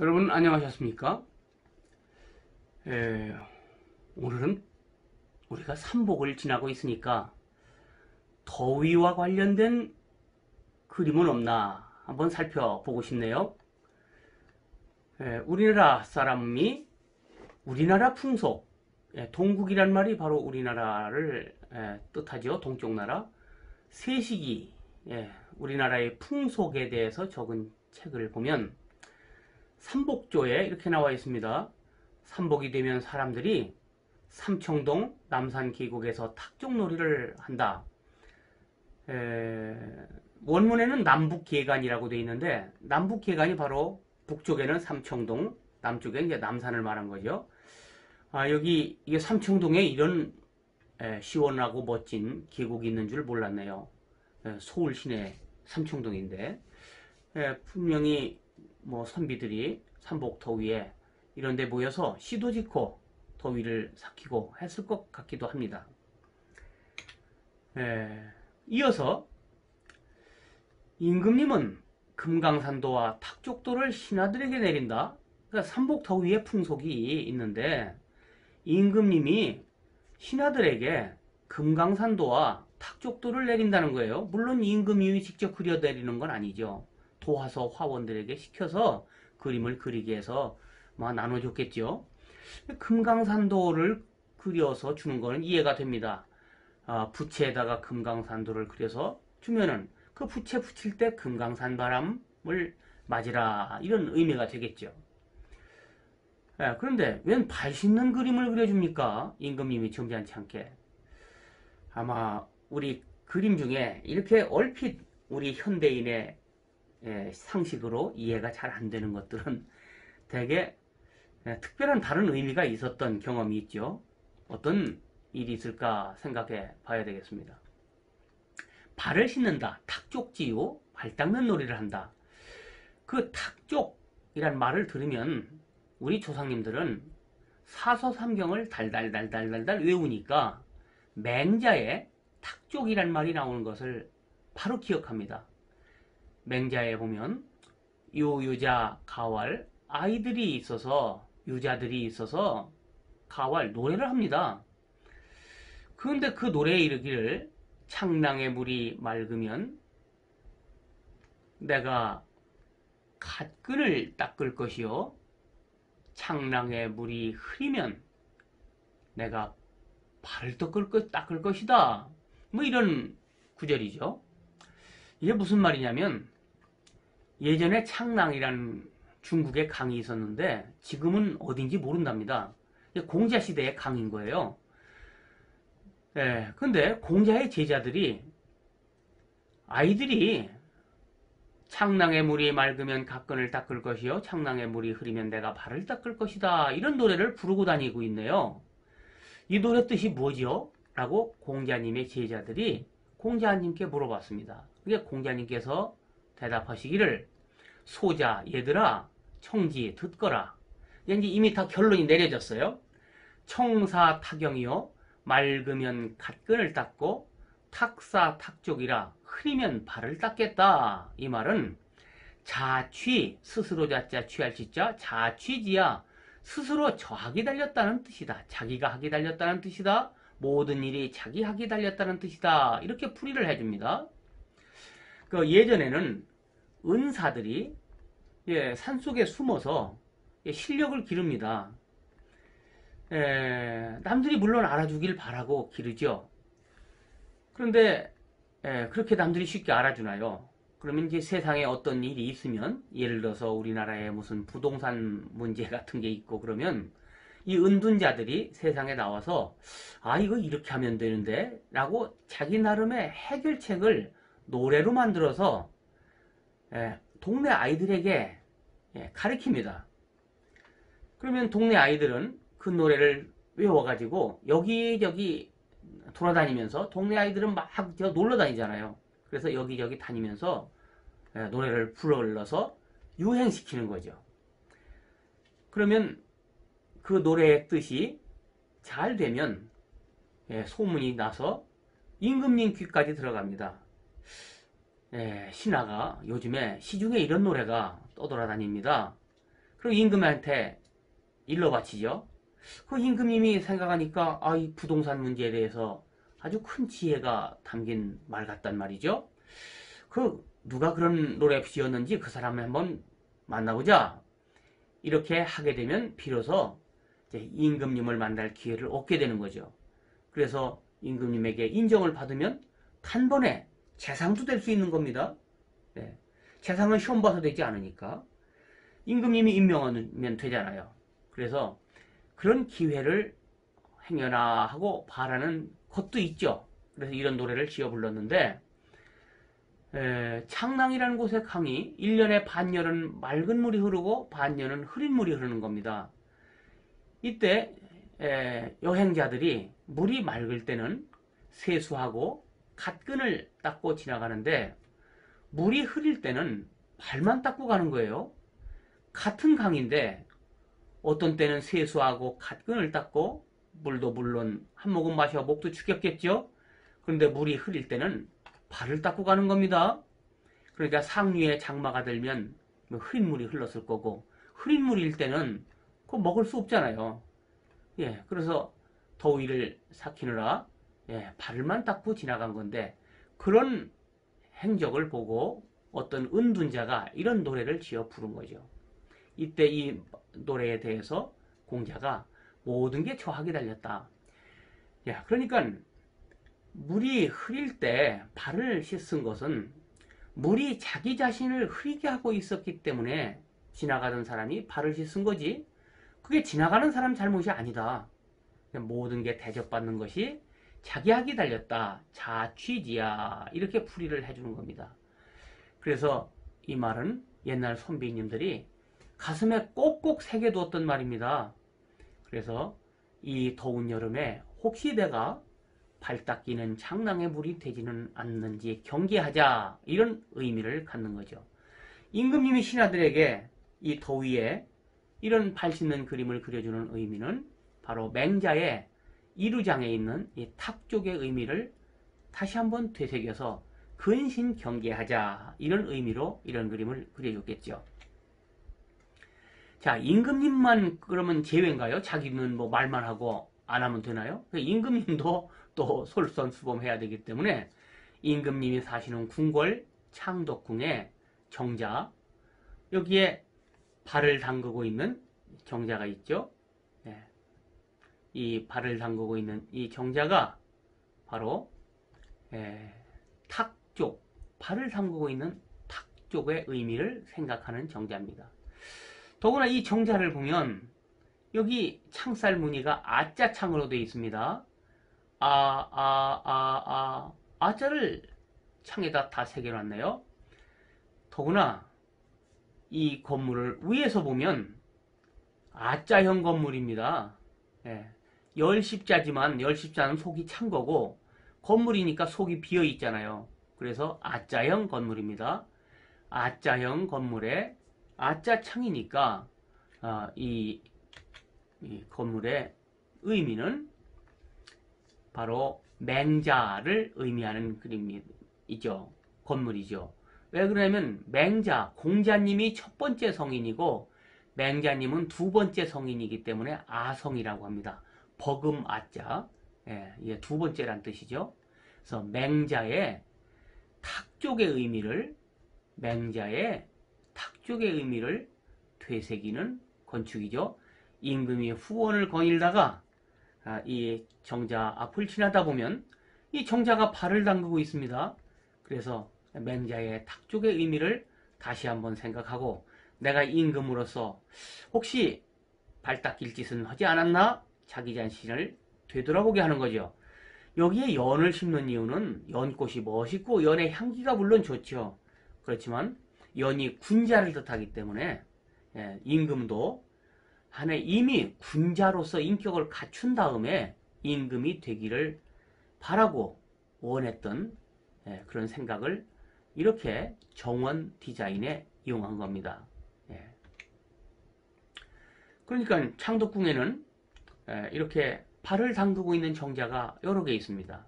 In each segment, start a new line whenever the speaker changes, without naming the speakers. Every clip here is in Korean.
여러분 안녕하셨습니까? 에, 오늘은 우리가 삼복을 지나고 있으니까 더위와 관련된 그림은 없나 한번 살펴보고 싶네요. 우리나라 사람이 우리나라 풍속, 동국이란 말이 바로 우리나라를 뜻하죠. 동쪽 나라. 세식이, 우리나라의 풍속에 대해서 적은 책을 보면 삼복조에 이렇게 나와 있습니다. 삼복이 되면 사람들이 삼청동 남산 계곡에서 탁종놀이를 한다. 원문에는 남북계간이라고 되어 있는데 남북계간이 바로 북쪽에는 삼청동, 남쪽에 이제 남산을 말한 거죠. 여기 이게 삼청동에 이런 시원하고 멋진 계곡이 있는 줄 몰랐네요. 서울 시내 삼청동인데 분명히 뭐 선비들이 삼복 더위에 이런 데 모여서 시도 짓고 더위를 삭히고 했을 것 같기도 합니다. 이어서 임금님은 금강산도와 탁족도를 신하들에게 내린다. 그러니까 삼복 더위의 풍속이 있는데 임금님이 신하들에게 금강산도와 탁족도를 내린다는 거예요. 물론 임금님이 직접 그려 내리는 건 아니죠. 도화서 화원들에게 시켜서 그림을 그리게 해서 나눠줬겠죠. 금강산도를 그려서 주는 거는 이해가 됩니다. 부채에다가 금강산도를 그려서 주면은 그 부채 붙일 때 금강산 바람을 맞으라 이런 의미가 되겠죠. 그런데 웬 발 씻는 그림을 그려줍니까? 임금님이 점잖지 않게. 아마 우리 그림 중에 이렇게 얼핏 우리 현대인의 상식으로 이해가 잘 안 되는 것들은 되게 특별한 다른 의미가 있었던 경험이 있죠. 어떤 일이 있을까 생각해 봐야 되겠습니다. 발을 씻는다. 탁족지요. 발 닦는 놀이를 한다. 그 탁족이란 말을 들으면 우리 조상님들은 사서삼경을 달달달달달달 외우니까 맹자에 탁족이란 말이 나오는 것을 바로 기억합니다. 맹자에 보면 유자 가왈 아이들이 있어서 유자들이 있어서 가왈 노래를 합니다. 그런데 그 노래에 이르기를 창랑의 물이 맑으면 내가 갓근을 닦을 것이요 창랑의 물이 흐리면 내가 발을 닦을 것이다. 뭐 이런 구절이죠. 이게 무슨 말이냐면 예전에 창랑이란 중국에 강이 있었는데 지금은 어딘지 모른답니다. 공자 시대의 강인 거예요. 근데 공자의 제자들이 아이들이 창랑의 물이 맑으면 갓근을 닦을 것이요 창랑의 물이 흐리면 내가 발을 닦을 것이다 이런 노래를 부르고 다니고 있네요. 이 노래 뜻이 뭐죠? 라고 공자님의 제자들이 공자님께 물어봤습니다. 그게 공자님께서 대답하시기를 소자 얘들아 청지 듣거라. 이제 이미 다 결론이 내려졌어요. 청사 타경이요 맑으면 갓근을 닦고 탁사 탁족이라 흐리면 발을 닦겠다. 이 말은 자취 스스로 자자 취할 지자 자취지야 스스로 저하기 달렸다는 뜻이다. 자기가 하기 달렸다는 뜻이다. 모든 일이 자기 하기 달렸다는 뜻이다. 이렇게 풀이를 해줍니다. 예전에는 은사들이 산속에 숨어서 실력을 기릅니다. 남들이 물론 알아주길 바라고 기르죠. 그런데 그렇게 남들이 쉽게 알아주나요? 그러면 이제 세상에 어떤 일이 있으면 예를 들어서 우리나라에 무슨 부동산 문제 같은 게 있고 그러면 이 은둔자들이 세상에 나와서 이거 이렇게 하면 되는데 라고 자기 나름의 해결책을 노래로 만들어서 동네 아이들에게 가르칩니다. 그러면 동네 아이들은 그 노래를 외워가지고 여기저기 돌아다니면서 동네 아이들은 막 놀러 다니잖아요. 그래서 여기저기 다니면서 노래를 불러서 유행시키는 거죠. 그러면 그 노래의 뜻이 잘 되면 소문이 나서 임금님 귀까지 들어갑니다. 신하가 요즘에 시중에 이런 노래가 떠돌아다닙니다. 그리고 임금한테 일러 바치죠. 그 임금님이 생각하니까 이 부동산 문제에 대해서 아주 큰 지혜가 담긴 말 같단 말이죠. 누가 그런 노래 지었는지 그 사람을 한번 만나보자. 이렇게 하게 되면 비로소 이제 임금님을 만날 기회를 얻게 되는 거죠. 그래서 임금님에게 인정을 받으면 단번에 재상도 될 수 있는 겁니다. 네. 재상은 시험 봐서 되지 않으니까 임금님이 임명하면 되잖아요. 그래서 그런 기회를 행여나 하고 바라는 것도 있죠. 그래서 이런 노래를 지어 불렀는데 창랑이라는 곳의 강이 1년에 반년은 맑은 물이 흐르고 반년은 흐린 물이 흐르는 겁니다. 이때 여행자들이 물이 맑을 때는 세수하고 갓끈을 닦고 지나가는데 물이 흐릴 때는 발만 닦고 가는 거예요. 같은 강인데 어떤 때는 세수하고 갓끈을 닦고 물도 물론 한 모금 마셔 목도 축였겠죠. 그런데 물이 흐릴 때는 발을 닦고 가는 겁니다. 그러니까 상류에 장마가 들면 흐린 물이 흘렀을 거고 흐린 물일 때는 그거 먹을 수 없잖아요. 그래서 더위를 삭히느라 발만 닦고 지나간 건데 그런 행적을 보고 어떤 은둔자가 이런 노래를 지어 부른 거죠. 이때 이 노래에 대해서 공자가 모든 게 저하게 달렸다. 그러니까 물이 흐릴 때 발을 씻은 것은 물이 자기 자신을 흐리게 하고 있었기 때문에 지나가던 사람이 발을 씻은 거지 그게 지나가는 사람 잘못이 아니다. 모든 게 대접받는 것이 자기학이 달렸다. 자취지야. 이렇게 풀이를 해주는 겁니다. 그래서 이 말은 옛날 선비님들이 가슴에 꼭꼭 새겨두었던 말입니다. 그래서 이 더운 여름에 혹시 내가 발 닦이는 창랑의 물이 되지는 않는지 경계하자 이런 의미를 갖는 거죠. 임금님이 신하들에게 이 더위에 이런 발 씻는 그림을 그려주는 의미는 바로 맹자의 이루장에 있는 이 탁 쪽의 의미를 다시 한번 되새겨서 근신 경계하자 이런 의미로 이런 그림을 그려줬겠죠. 자, 임금님만 그러면 제외인가요? 자기는 뭐 말만 하고 안 하면 되나요? 임금님도 또 솔선수범해야 되기 때문에 임금님이 사시는 궁궐 창덕궁에 정자, 여기에 발을 담그고 있는 정자가 있죠. 이 발을 담그고 있는 이 정자가 바로 탁 쪽, 발을 담그고 있는 탁 쪽의 의미를 생각하는 정자입니다. 더구나 이 정자를 보면 여기 창살 무늬가 아자창으로 되어 있습니다. 아자를 창에다 다 새겨놨네요. 더구나 이 건물을 위에서 보면 아자형 건물입니다. 열십자지만 열십자는 속이 찬 거고 건물이니까 속이 비어 있잖아요. 그래서 아자형 건물입니다. 아자형 건물에 아자창이니까 이 건물의 의미는 바로 맹자를 의미하는 그림이죠. 건물이죠. 왜 그러냐면 맹자, 공자님이 첫 번째 성인이고 맹자님은 두 번째 성인이기 때문에 아성이라고 합니다. 버금 아자, 이게 두 번째란 뜻이죠. 그래서 맹자의 탁 쪽의 의미를 되새기는 건축이죠. 임금이 후원을 거닐다가 이 정자 앞을 지나다 보면 이 정자가 발을 담그고 있습니다. 그래서 맹자의 탁 쪽의 의미를 다시 한번 생각하고 내가 임금으로서 혹시 발 닦일 짓은 하지 않았나? 자기 자신을 되돌아보게 하는 거죠. 여기에 연을 심는 이유는 연꽃이 멋있고 연의 향기가 물론 좋죠. 그렇지만 연이 군자를 뜻하기 때문에 임금도 한해 이미 군자로서 인격을 갖춘 다음에 임금이 되기를 바라고 원했던 그런 생각을 이렇게 정원 디자인에 이용한 겁니다. 그러니까 창덕궁에는 이렇게 발을 담그고 있는 정자가 여러 개 있습니다.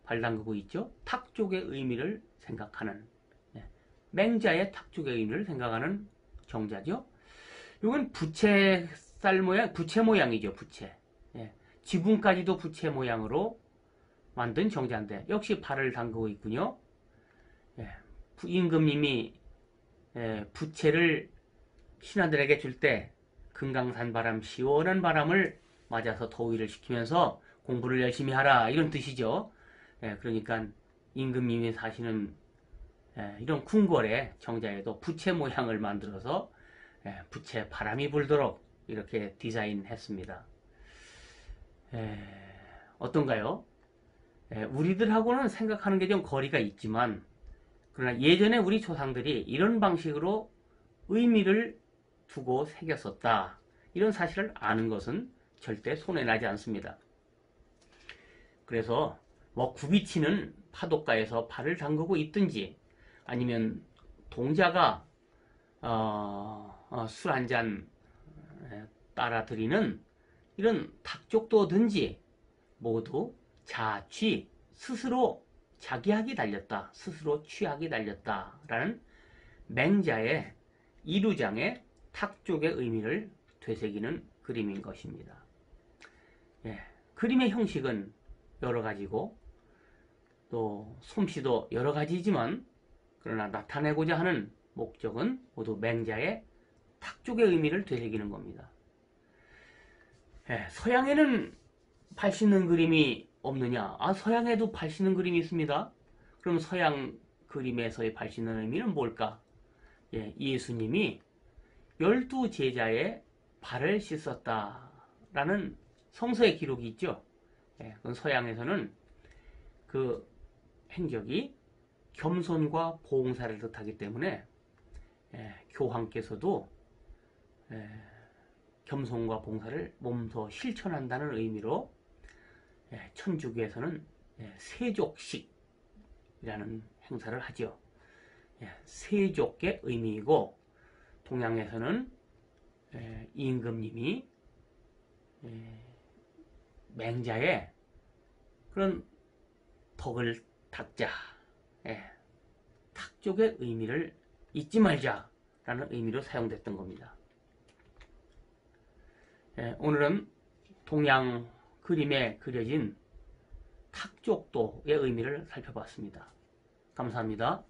발 담그고 있죠. 탁 쪽의 의미를 생각하는 맹자의 탁 쪽의 의미를 생각하는 정자죠. 이건 부채 쌀 모양, 부채 모양이죠, 부채. 예. 지붕까지도 부채 모양으로 만든 정자인데 역시 발을 담그고 있군요. 예. 임금님이 부채를 신하들에게 줄 때 금강산 바람, 시원한 바람을 맞아서 더위를 식히면서 공부를 열심히 하라 이런 뜻이죠. 그러니까 임금님이 사시는 이런 궁궐의 정자에도 부채 모양을 만들어서 부채 바람이 불도록 이렇게 디자인했습니다. 어떤가요? 우리들하고는 생각하는 게 좀 거리가 있지만 그러나 예전에 우리 조상들이 이런 방식으로 의미를 두고 새겼었다. 이런 사실을 아는 것은 절대 손해나지 않습니다. 그래서 뭐 굽이치는 파도가에서 발을 담그고 있든지 아니면 동자가 술 한 잔 따라드리는 이런 탁족도든지 모두 자취, 스스로 자기학이 달렸다, 스스로 취학이 달렸다 라는 맹자의 이루장의 탁족의 의미를 되새기는 그림인 것입니다. 그림의 형식은 여러 가지고 또 솜씨도 여러 가지지만 그러나 나타내고자 하는 목적은 모두 맹자의 탁족의 의미를 되새기는 겁니다. 서양에는 발 씻는 그림이 없느냐? 서양에도 발 씻는 그림이 있습니다. 그럼 서양 그림에서의 발 씻는 의미는 뭘까? 예수님이 12제자의 발을 씻었다라는 성서의 기록이 있죠. 그건 서양에서는 그 행적이 겸손과 봉사를 뜻하기 때문에 교황께서도 겸손과 봉사를 몸소 실천한다는 의미로 천주교에서는 세족식이라는 행사를 하죠. 세족의 의미이고 동양에서는 임금님이 맹자의 그런 덕을 닦자, 탁족의 의미를 잊지 말자라는 의미로 사용됐던 겁니다. 오늘은 동양 그림에 그려진 탁족도의 의미를 살펴봤습니다. 감사합니다.